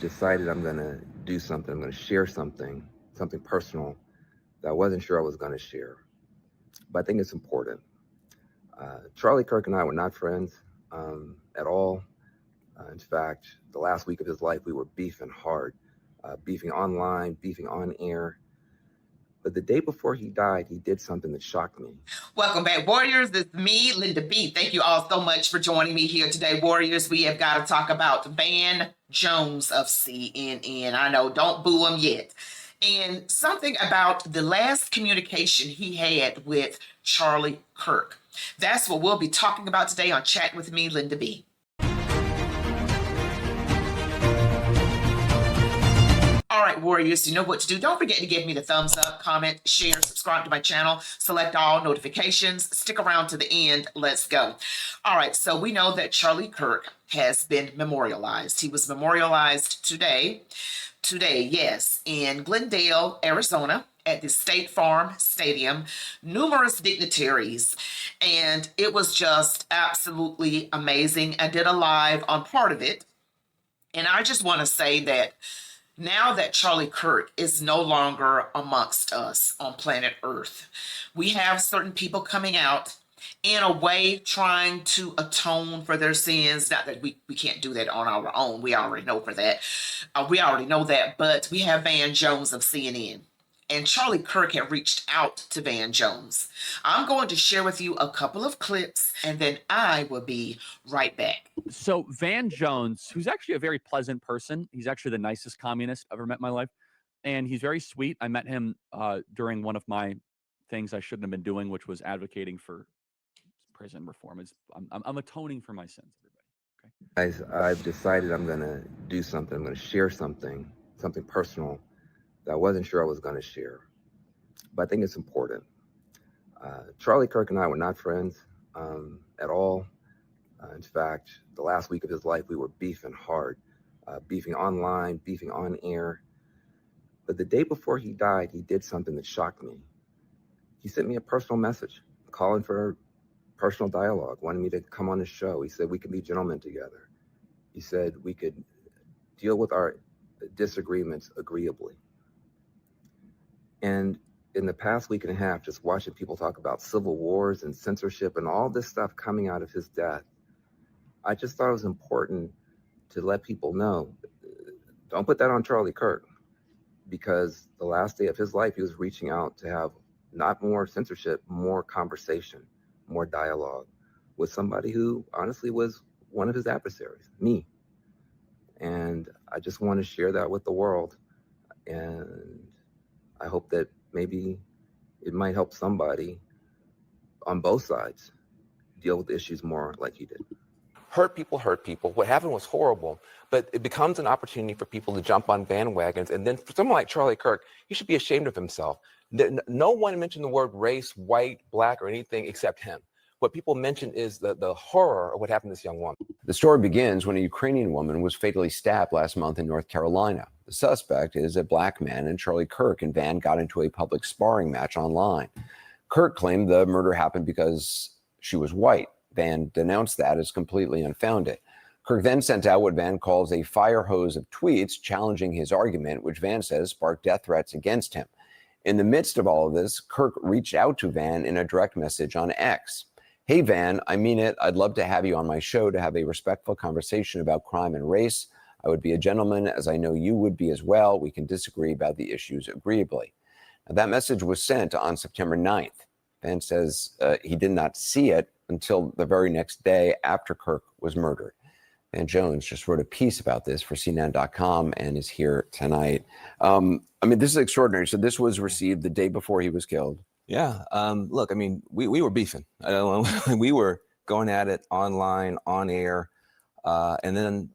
Decided I'm going to do something. I'm going to share something personal that I wasn't sure I was going to share. But I think it's important. Charlie Kirk and I were not friends at all. In fact, the last week of his life, we were beefing hard, beefing online, beefing on air. But the day before he died, he did something that shocked me. Welcome back, Warriors. It's me, Linda B. Thank you all so much for joining me here today, Warriors. We have got to talk about Van Jones of CNN. I know, don't boo him yet. And something about the last communication he had with Charlie Kirk. That's what we'll be talking about today on Chat with me, Linda B. All right, Warriors, you know what to do. Don't forget to give me the thumbs up, comment, share, subscribe to my channel, select all notifications, stick around to the end. Let's go. All right, so we know that Charlie Kirk has been memorialized. He was memorialized today, yes, in Glendale, Arizona, at the State Farm Stadium, numerous dignitaries, and it was just absolutely amazing. I did a live on part of it, and I just want to say that now that Charlie Kirk is no longer amongst us on planet Earth, we have certain people coming out in a way trying to atone for their sins. Not that we can't do that on our own. We already know for that. We already know that. But we have Van Jones of CNN. And Charlie Kirk had reached out to Van Jones. I'm going to share with you a couple of clips, and then I will be right back. So Van Jones, who's actually a very pleasant person, he's actually the nicest communist I've ever met in my life, and he's very sweet. I met him during one of my things I shouldn't have been doing, which was advocating for prison reform. I'm atoning for my sins, everybody. Okay. Guys, I've decided I'm going to do something. I'm going to share something personal that I wasn't sure I was going to share. But I think it's important. Charlie Kirk and I were not friends at all. In fact, the last week of his life, we were beefing hard, beefing online, beefing on air. But the day before he died, he did something that shocked me. He sent me a personal message, calling for personal dialogue, wanted me to come on his show. He said we could be gentlemen together. He said we could deal with our disagreements agreeably. And in the past week and a half, just watching people talk about civil wars and censorship and all this stuff coming out of his death, I just thought it was important to let people know, don't put that on Charlie Kirk, because the last day of his life, he was reaching out to have not more censorship, more conversation, more dialogue with somebody who honestly was one of his adversaries, me. And I just want to share that with the world. And I hope that maybe it might help somebody on both sides deal with issues more like he did. Hurt people hurt people. What happened was horrible, but it becomes an opportunity for people to jump on bandwagons. And then for someone like Charlie Kirk, he should be ashamed of himself. No one mentioned the word race, white, black, or anything except him. What people mention is the horror of what happened to this young woman. The story begins when a Ukrainian woman was fatally stabbed last month in North Carolina. The suspect is a black man, and Charlie Kirk and Van got into a public sparring match online. Kirk claimed the murder happened because she was white. Van denounced that as completely unfounded. Kirk then sent out what Van calls a fire hose of tweets challenging his argument, which Van says sparked death threats against him. In the midst of all of this, Kirk reached out to Van in a direct message on X. Hey, Van, I mean it. I'd love to have you on my show to have a respectful conversation about crime and race. I would be a gentleman, as I know you would be as well. We can disagree about the issues agreeably. Now, that message was sent on September 9th. Van says he did not see it until the very next day after Kirk was murdered. Van Jones just wrote a piece about this for CNN.com and is here tonight. I mean, this is extraordinary. So this was received the day before he was killed. Yeah. Look, I mean, we were beefing. We were going at it online, on air. And then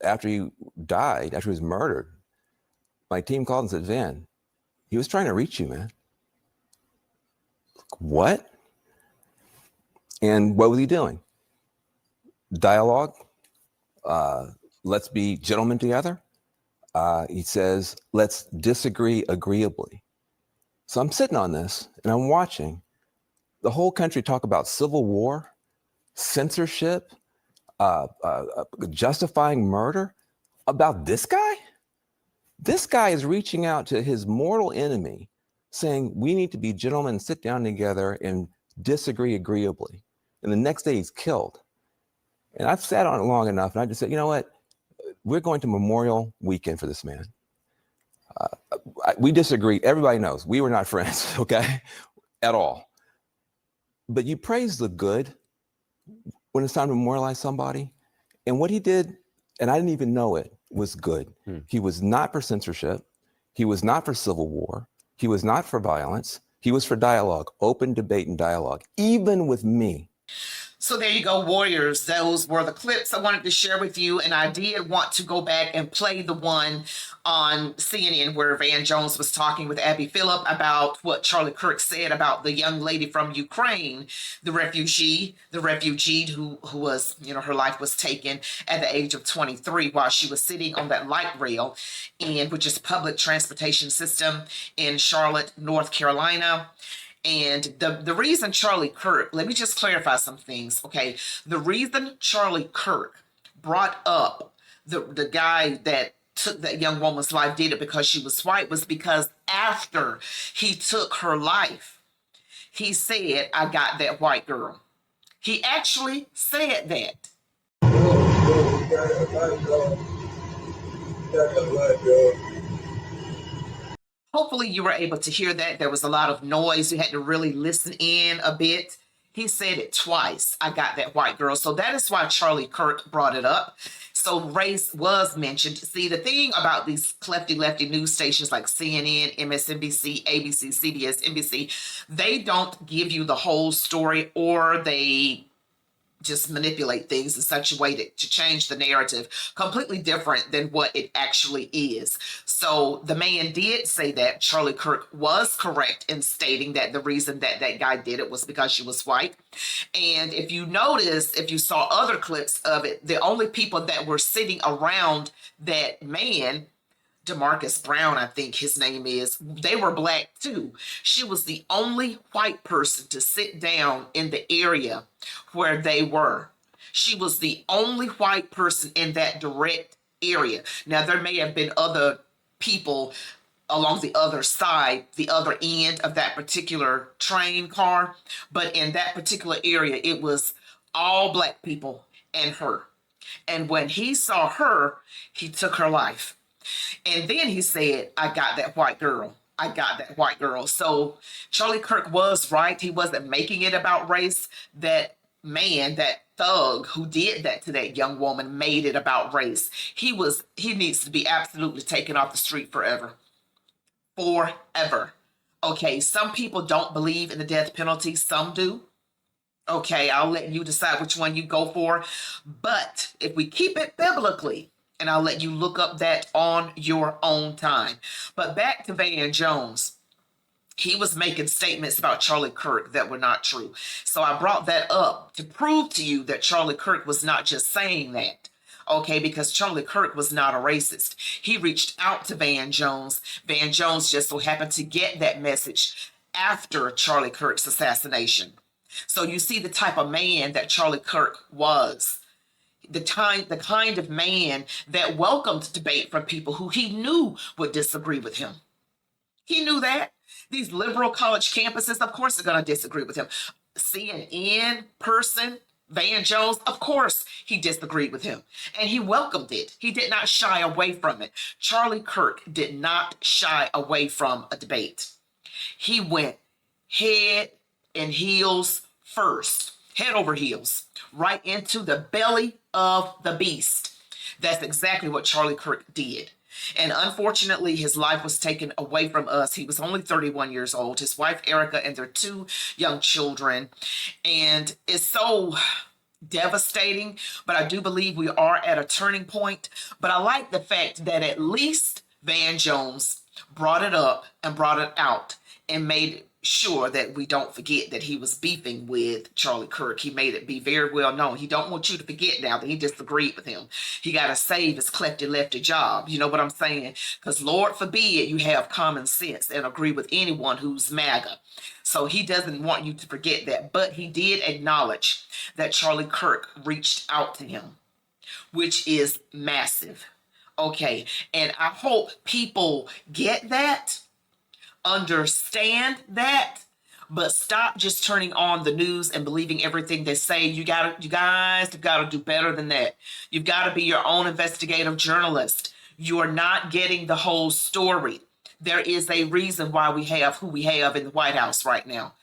after he died, after he was murdered, my team called and said, Van, he was trying to reach you, man. What? And what was he doing? Dialogue. Let's be gentlemen together. He says, let's disagree agreeably. So I'm sitting on this and I'm watching the whole country talk about civil war, censorship, justifying murder. about this guy? This guy is reaching out to his mortal enemy, saying, we need to be gentlemen, sit down together and disagree agreeably. And the next day he's killed. And I've sat on it long enough, and I just said, you know what? We're going to Memorial Weekend for this man. We disagreed. Everybody knows we were not friends, okay, at all. But you praise the good when it's time to memorialize somebody. And what he did, and I didn't even know it, was good. He was not for censorship. He was not for civil war. He was not for violence. He was for dialogue, open debate and dialogue, even with me. So there you go, Warriors. Those were the clips I wanted to share with you. And I did want to go back and play the one on CNN where Van Jones was talking with Abby Phillip about what Charlie Kirk said about the young lady from Ukraine, the refugee who was, her life was taken at the age of 23 while she was sitting on that light rail which is public transportation system in Charlotte, North Carolina. And the reason Charlie Kirk, let me just clarify some things, okay? The reason Charlie Kirk brought up the guy that took that young woman's life, did it because she was white, was because after he took her life, he said, I got that white girl. He actually said that. Hopefully you were able to hear that. There was a lot of noise. You had to really listen in a bit. He said it twice. I got that white girl. So that is why Charlie Kirk brought it up. So race was mentioned. See, the thing about these lefty news stations like CNN, MSNBC, ABC, CBS, NBC, they don't give you the whole story, or they just manipulate things in such a way to change the narrative completely different than what it actually is. So the man did say that Charlie Kirk was correct in stating that the reason that that guy did it was because she was white. And if you notice, if you saw other clips of it, the only people that were sitting around that man, Demarcus Brown, I think his name is, they were black too. She was the only white person to sit down in the area where they were. She was the only white person in that direct area. Now, there may have been other people along the other side, the other end of that particular train car, but in that particular area, it was all black people and her. And when he saw her, he took her life. And then he said, I got that white girl. I got that white girl. So Charlie Kirk was right. He wasn't making it about race. That man, that thug who did that to that young woman, made it about race. He needs to be absolutely taken off the street forever. Forever. Okay, some people don't believe in the death penalty. Some do. Okay, I'll let you decide which one you go for. But if we keep it biblically, and I'll let you look up that on your own time. But back to Van Jones. He was making statements about Charlie Kirk that were not true. So I brought that up to prove to you that Charlie Kirk was not just saying that. Okay, because Charlie Kirk was not a racist. He reached out to Van Jones. Van Jones just so happened to get that message after Charlie Kirk's assassination. So you see the type of man that Charlie Kirk was. The kind of man that welcomed debate from people who he knew would disagree with him. He knew that. These liberal college campuses, of course, are going to disagree with him. CNN person, Van Jones, of course, he disagreed with him. And he welcomed it. He did not shy away from it. Charlie Kirk did not shy away from a debate. He went head and heels first, head over heels, right into the belly of the beast. That's exactly what Charlie Kirk did. And unfortunately, his life was taken away from us. He was only 31 years old, his wife, Erica, and their 2 young children. And it's so devastating, but I do believe we are at a turning point. But I like the fact that at least Van Jones brought it up and brought it out and made sure that we don't forget that he was beefing with Charlie Kirk. He made it be very well known. He don't want you to forget now that he disagreed with him. He got to save his clefty lefty job. You know what I'm saying? Because Lord forbid you have common sense and agree with anyone who's MAGA. So he doesn't want you to forget that. But he did acknowledge that Charlie Kirk reached out to him, which is massive. Okay, and I hope people get that, understand that, but stop just turning on the news and believing everything they say. You guys have got to do better than that. You've got to be your own investigative journalist. You are not getting the whole story. There is a reason why we have who we have in the White House right now,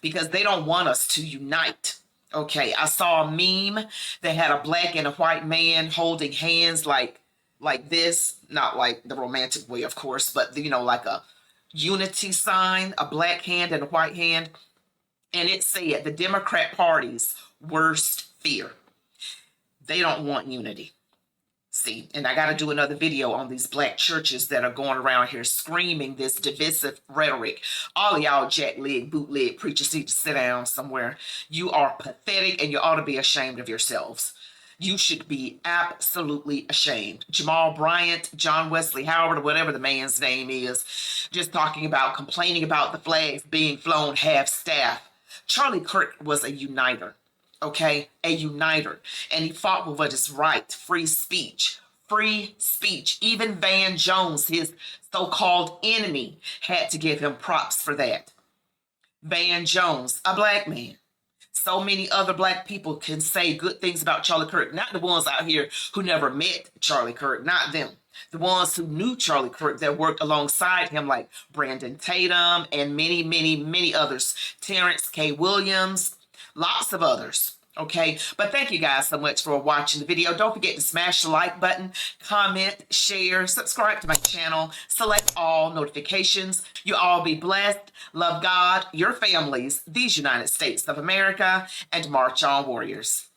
because they don't want us to unite. Okay, I saw a meme that had a black and a white man holding hands like this, not like the romantic way, of course, but like a unity sign, a black hand and a white hand. And it said the Democrat Party's worst fear. They don't want unity. See, and I got to do another video on these black churches that are going around here screaming this divisive rhetoric. All of y'all jackleg, bootleg preachers need to sit down somewhere. You are pathetic and you ought to be ashamed of yourselves. You should be absolutely ashamed. Jamal Bryant, John Wesley Howard, or whatever the man's name is, just talking about complaining about the flags being flown half-staff. Charlie Kirk was a uniter, okay? A uniter. And he fought for what is right, free speech. Free speech. Even Van Jones, his so-called enemy, had to give him props for that. Van Jones, a black man. So many other black people can say good things about Charlie Kirk, not the ones out here who never met Charlie Kirk, not them. The ones who knew Charlie Kirk that worked alongside him, like Brandon Tatum and many, many, many others. Terrence K. Williams, lots of others. Okay, but thank you guys so much for watching the video. Don't forget to smash the like button, comment, share, subscribe to my channel, select all notifications. You all be blessed. Love God, your families, these United States of America, and march on, warriors.